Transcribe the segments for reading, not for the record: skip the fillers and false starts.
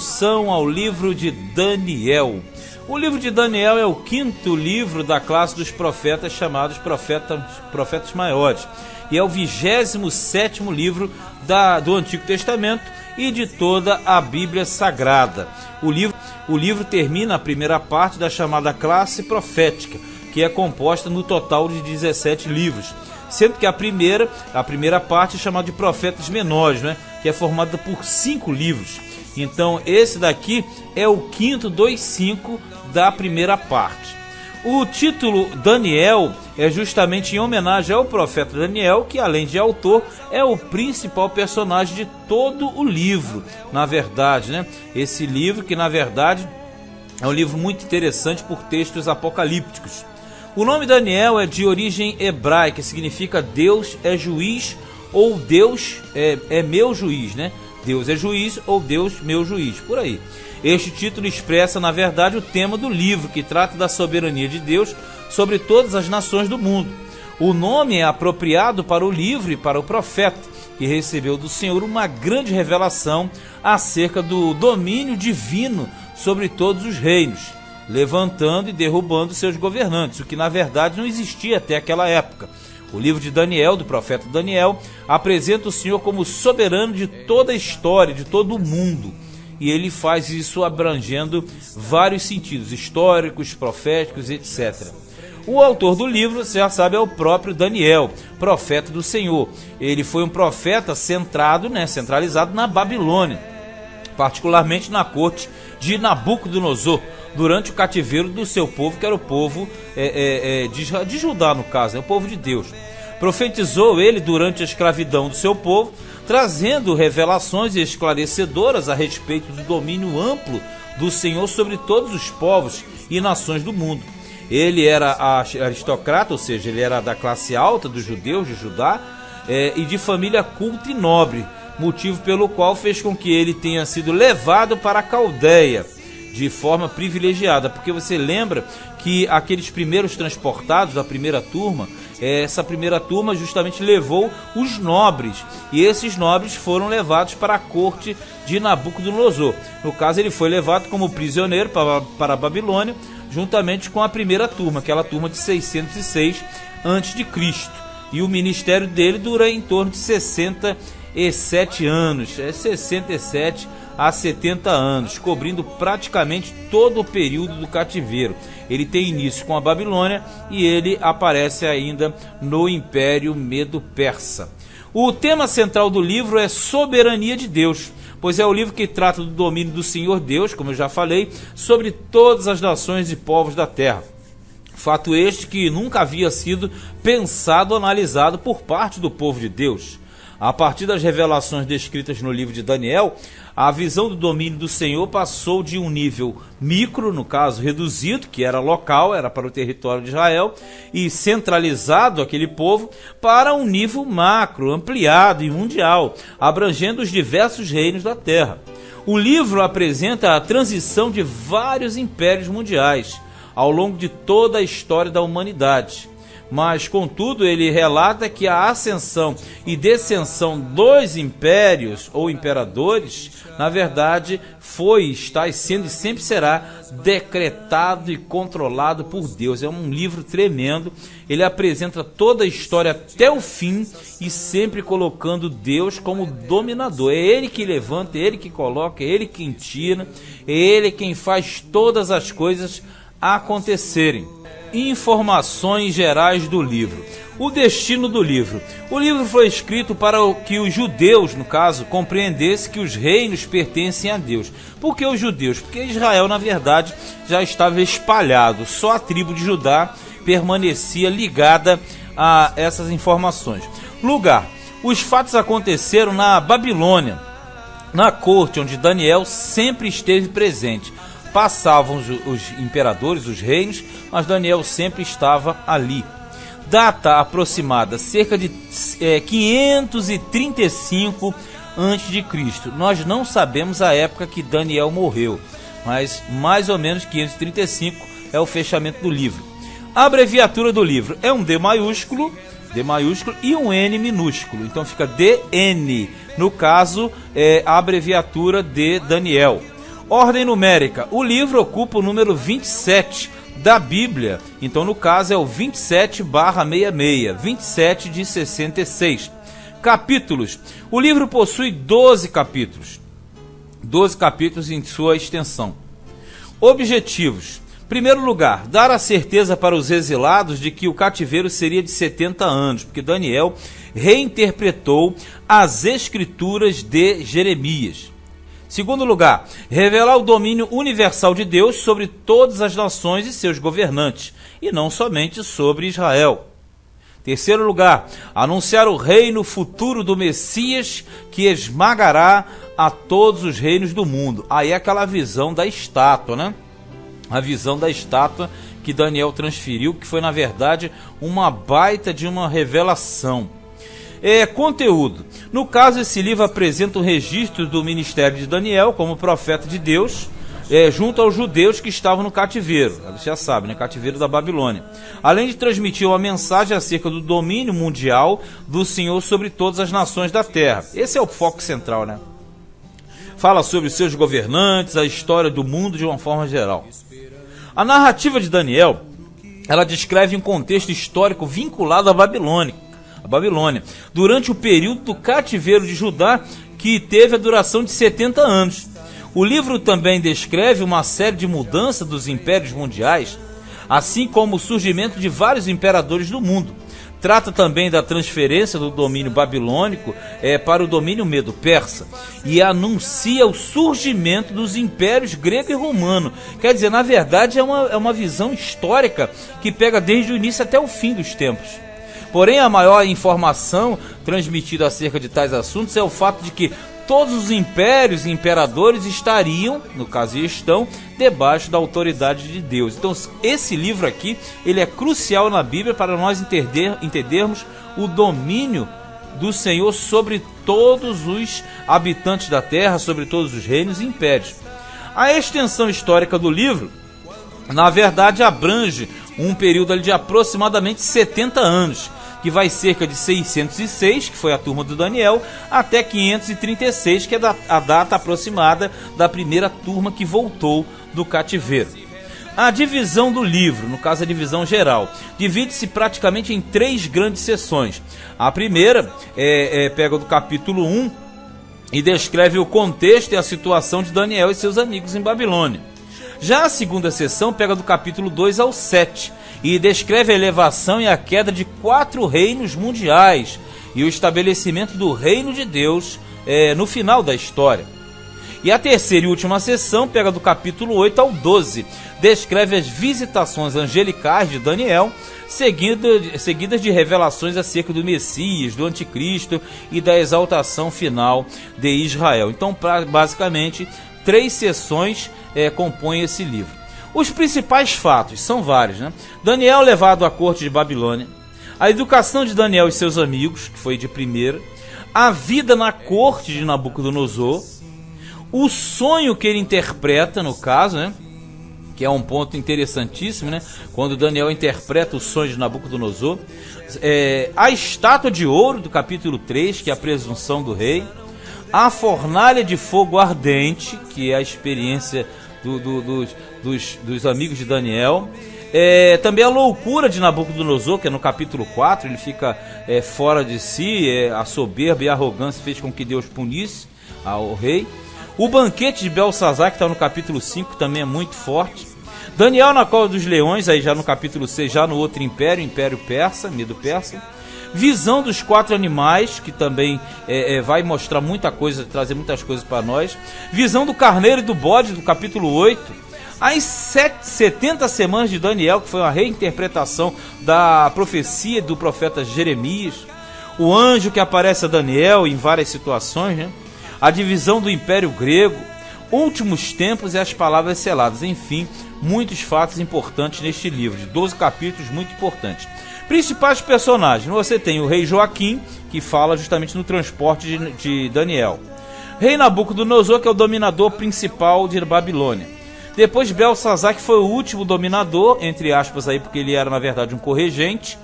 São ao livro de Daniel. O livro de Daniel é o quinto livro da classe dos profetas chamados profetas maiores, e é o 27º livro do Antigo Testamento e de toda a Bíblia Sagrada. O livro termina a primeira parte da chamada classe profética, que é composta no total de 17 livros, sendo que a primeira parte é chamada de profetas menores, né, que é formada por 5 livros. Então esse daqui é o quinto dos 5 da primeira parte. O título Daniel é justamente em homenagem ao profeta Daniel, que além de autor, é o principal personagem de todo o livro, na verdade, né? Esse livro que na verdade é um livro muito interessante por textos apocalípticos. O nome Daniel é de origem hebraica, significa Deus é juiz, ou Deus é meu juiz, né? Deus é juiz ou Deus meu juiz, por aí. Este título expressa, na verdade, o tema do livro, que trata da soberania de Deus sobre todas as nações do mundo. O nome é apropriado para o livro e para o profeta, que recebeu do Senhor uma grande revelação acerca do domínio divino sobre todos os reinos, levantando e derrubando seus governantes, o que na verdade não existia até aquela época. O livro de Daniel, do profeta Daniel, apresenta o Senhor como soberano de toda a história, de todo o mundo. E ele faz isso abrangendo vários sentidos, históricos, proféticos, etc. O autor do livro, você já sabe, é o próprio Daniel, profeta do Senhor. Ele foi um profeta centralizado na Babilônia, particularmente na corte de Nabucodonosor, durante o cativeiro do seu povo, que era o povo de Judá, no caso, o povo de Deus. Profetizou ele durante a escravidão do seu povo, trazendo revelações esclarecedoras a respeito do domínio amplo do Senhor sobre todos os povos e nações do mundo. Ele era aristocrata, ou seja, ele era da classe alta dos judeus de Judá, e de família culta e nobre, motivo pelo qual fez com que ele tenha sido levado para a Caldeia de forma privilegiada, porque você lembra que aqueles primeiros transportados da primeira turma, essa primeira turma justamente levou os nobres, e esses nobres foram levados para a corte de Nabucodonosor. No caso, ele foi levado como prisioneiro para a Babilônia, juntamente com a primeira turma, aquela turma de 606 a.C., e o ministério dele dura em torno de 67 anos, 67 a 70 anos, cobrindo praticamente todo o período do cativeiro. Ele tem início com a Babilônia e ele aparece ainda no Império Medo-Persa. O tema central do livro é soberania de Deus, pois é o livro que trata do domínio do Senhor Deus, como eu já falei, sobre todas as nações e povos da terra. Fato este que nunca havia sido pensado ou analisado por parte do povo de Deus. A partir das revelações descritas no livro de Daniel, a visão do domínio do Senhor passou de um nível micro, no caso reduzido, que era local, era para o território de Israel, e centralizado aquele povo, para um nível macro, ampliado e mundial, abrangendo os diversos reinos da terra. O livro apresenta a transição de vários impérios mundiais ao longo de toda a história da humanidade. Mas, contudo, ele relata que a ascensão e descensão dos impérios ou imperadores, na verdade, está sendo e sempre será decretado e controlado por Deus. É um livro tremendo, ele apresenta toda a história até o fim e sempre colocando Deus como dominador. É Ele que levanta, é Ele que coloca, é Ele quem tira, é Ele quem faz todas as coisas acontecerem. Informações gerais do livro. O destino do livro. O livro foi escrito para que os judeus, no caso, compreendessem que os reinos pertencem a Deus. Por que os judeus? Porque Israel, na verdade, já estava espalhado. Só a tribo de Judá permanecia ligada a essas informações. Lugar. Os fatos aconteceram na Babilônia, na corte onde Daniel sempre esteve presente. Passavam os imperadores, os reinos, mas Daniel sempre estava ali. Data aproximada, cerca de 535 a.C. Nós não sabemos a época que Daniel morreu, mas mais ou menos 535 é o fechamento do livro. A abreviatura do livro é um D maiúsculo e um N minúsculo, então fica DN, no caso é a abreviatura de Daniel. Ordem numérica. O livro ocupa o número 27 da Bíblia. Então, no caso, é o 27/66. 27 de 66. Capítulos. O livro possui 12 capítulos. 12 capítulos em sua extensão. Objetivos. Primeiro lugar, dar a certeza para os exilados de que o cativeiro seria de 70 anos, porque Daniel reinterpretou as escrituras de Jeremias. Segundo lugar, revelar o domínio universal de Deus sobre todas as nações e seus governantes, e não somente sobre Israel. Terceiro lugar, anunciar o reino futuro do Messias que esmagará a todos os reinos do mundo. Aí é aquela visão da estátua, né? A visão da estátua que Daniel transferiu, que foi na verdade uma baita de uma revelação. Conteúdo. No caso, esse livro apresenta o registro do ministério de Daniel como profeta de Deus, junto aos judeus que estavam no cativeiro. Você já sabe, né? Cativeiro da Babilônia. Além de transmitir uma mensagem acerca do domínio mundial do Senhor sobre todas as nações da terra. Esse é o foco central, né? Fala sobre os seus governantes, a história do mundo de uma forma geral. A narrativa de Daniel, ela descreve um contexto histórico vinculado à Babilônia, durante o período do cativeiro de Judá, que teve a duração de 70 anos. O livro também descreve uma série de mudanças dos impérios mundiais, assim como o surgimento de vários imperadores do mundo. Trata também da transferência do domínio babilônico para o domínio medo-persa e anuncia o surgimento dos impérios grego e romano. Quer dizer, na verdade é uma visão histórica que pega desde o início até o fim dos tempos. Porém, a maior informação transmitida acerca de tais assuntos é o fato de que todos os impérios e imperadores estariam, no caso estão, debaixo da autoridade de Deus. Então, esse livro aqui, ele é crucial na Bíblia para nós entendermos o domínio do Senhor sobre todos os habitantes da terra, sobre todos os reinos e impérios. A extensão histórica do livro, na verdade, abrange um período ali de aproximadamente 70 anos, que vai cerca de 606, que foi a turma do Daniel, até 536, que é a data aproximada da primeira turma que voltou do cativeiro. A divisão do livro, no caso a divisão geral, divide-se praticamente em 3 grandes seções. A primeira pega do capítulo 1 e descreve o contexto e a situação de Daniel e seus amigos em Babilônia. Já a segunda seção pega do capítulo 2 ao 7 e descreve a elevação e a queda de 4 reinos mundiais e o estabelecimento do reino de Deus no final da história. E a terceira e última seção pega do capítulo 8 ao 12, descreve as visitações angelicais de Daniel, seguidas de revelações acerca do Messias, do Anticristo e da exaltação final de Israel. Então, basicamente, 3 sessões compõem esse livro. Os principais fatos são vários, né? Daniel levado à corte de Babilônia, a educação de Daniel e seus amigos, que foi de primeira, a vida na corte de Nabucodonosor, o sonho que ele interpreta, no caso, né? Que é um ponto interessantíssimo, né? Quando Daniel interpreta o sonho de Nabucodonosor, a estátua de ouro do capítulo 3, que é a presunção do rei, a fornalha de fogo ardente, que é a experiência dos amigos de Daniel, também a loucura de Nabucodonosor, que é no capítulo 4, ele fica fora de si, a soberba e a arrogância fez com que Deus punisse ao rei. O banquete de Belsazar, que está no capítulo 5, também é muito forte. Daniel na cova dos leões, aí já no capítulo 6, já no outro império, Império Persa, Medo-Persa. Visão dos 4 animais, que também vai mostrar muita coisa, trazer muitas coisas para nós. Visão do carneiro e do bode, do capítulo 8. As 70 semanas de Daniel, que foi uma reinterpretação da profecia do profeta Jeremias. O anjo que aparece a Daniel em várias situações, né? A divisão do Império Grego. Últimos tempos e as palavras seladas. Enfim, muitos fatos importantes neste livro, de 12 capítulos muito importantes. Principais personagens, você tem o rei Joaquim, que fala justamente no transporte de Daniel. Rei Nabucodonosor, que é o dominador principal de Babilônia. Depois Belsazar, que foi o último dominador, entre aspas aí, porque ele era na verdade um corregente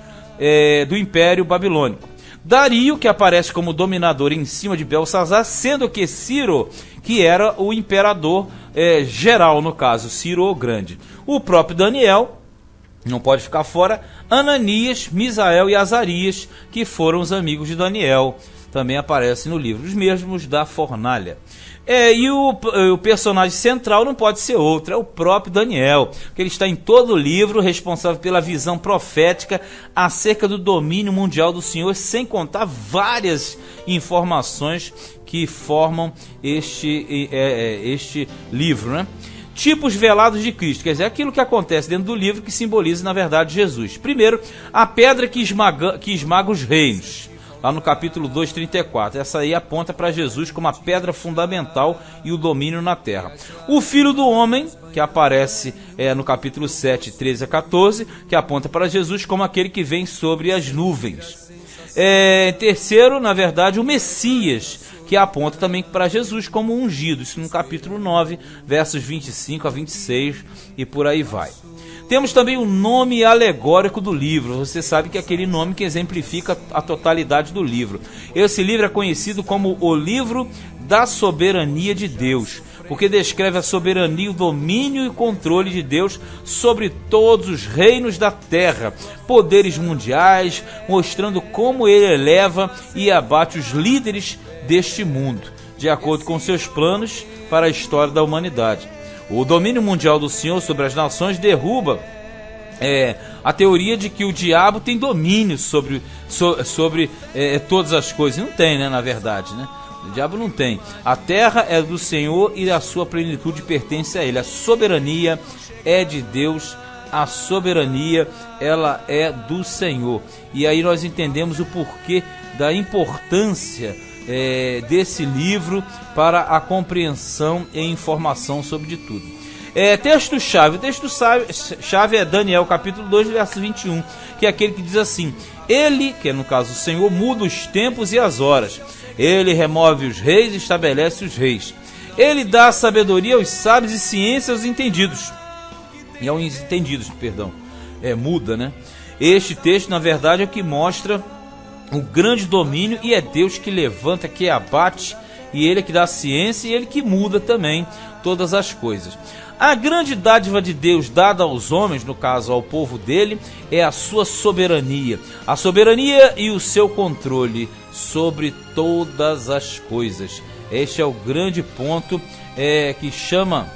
do Império Babilônico. Dario, que aparece como dominador em cima de Belsazar, sendo que Ciro, que era o imperador geral, no caso, Ciro o Grande. O próprio Daniel não pode ficar fora, Ananias, Misael e Azarias, que foram os amigos de Daniel, também aparecem no livro, os mesmos da fornalha. E o personagem central não pode ser outro, é o próprio Daniel, que ele está em todo o livro, responsável pela visão profética acerca do domínio mundial do Senhor, sem contar várias informações que formam este livro, né? Tipos velados de Cristo, quer dizer, aquilo que acontece dentro do livro que simboliza, na verdade, Jesus. Primeiro, a pedra que esmaga os reinos, lá no capítulo 2:34. Essa aí aponta para Jesus como a pedra fundamental e o domínio na terra. O Filho do Homem, que aparece no capítulo 7:13-14, que aponta para Jesus como aquele que vem sobre as nuvens. Terceiro, na verdade, o Messias, que aponta também para Jesus como ungido, isso no capítulo 9, versos 25-26 e por aí vai. Temos também o nome alegórico do livro, você sabe que é aquele nome que exemplifica a totalidade do livro. Esse livro é conhecido como o livro da soberania de Deus, porque descreve a soberania, o domínio e controle de Deus sobre todos os reinos da terra, poderes mundiais, mostrando como ele eleva e abate os líderes deste mundo, de acordo com seus planos para a história da humanidade. O domínio mundial do Senhor sobre as nações derruba a teoria de que o diabo tem domínio sobre todas as coisas. Não tem, né, na verdade, né? O diabo não tem. A terra é do Senhor e a sua plenitude pertence a ele. A soberania é de Deus, a soberania ela é do Senhor. E aí nós entendemos o porquê da importância desse livro para a compreensão e informação sobre de tudo. Texto-chave. O texto-chave é Daniel, capítulo 2, verso 21, que é aquele que diz assim: Ele, que é no caso o Senhor, muda os tempos e as horas. Ele remove os reis e estabelece os reis. Ele dá sabedoria aos sábios e ciência aos entendidos. E aos entendidos, perdão. Muda, né? Este texto, na verdade, é o que mostra o grande domínio, e é Deus que levanta, que abate, e ele é que dá ciência, e ele que muda também todas as coisas. A grande dádiva de Deus dada aos homens, no caso ao povo dele, é a sua soberania. A soberania e o seu controle sobre todas as coisas. Este é o grande ponto que chama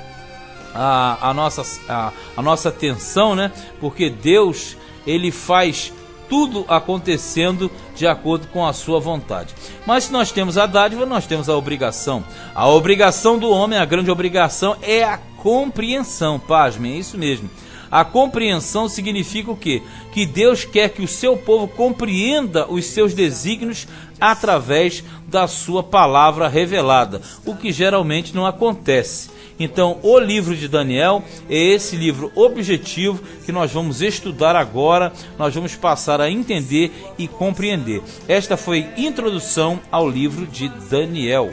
a nossa atenção, né? Porque Deus, ele faz tudo acontecendo de acordo com a sua vontade. Mas se nós temos a dádiva, nós temos a obrigação. A obrigação do homem, a grande obrigação, é a compreensão. Pasmem, é isso mesmo. A compreensão significa o quê? Que Deus quer que o seu povo compreenda os seus desígnios através da sua palavra revelada, o que geralmente não acontece. Então, o livro de Daniel é esse livro objetivo que nós vamos estudar agora, nós vamos passar a entender e compreender. Esta foi a introdução ao livro de Daniel.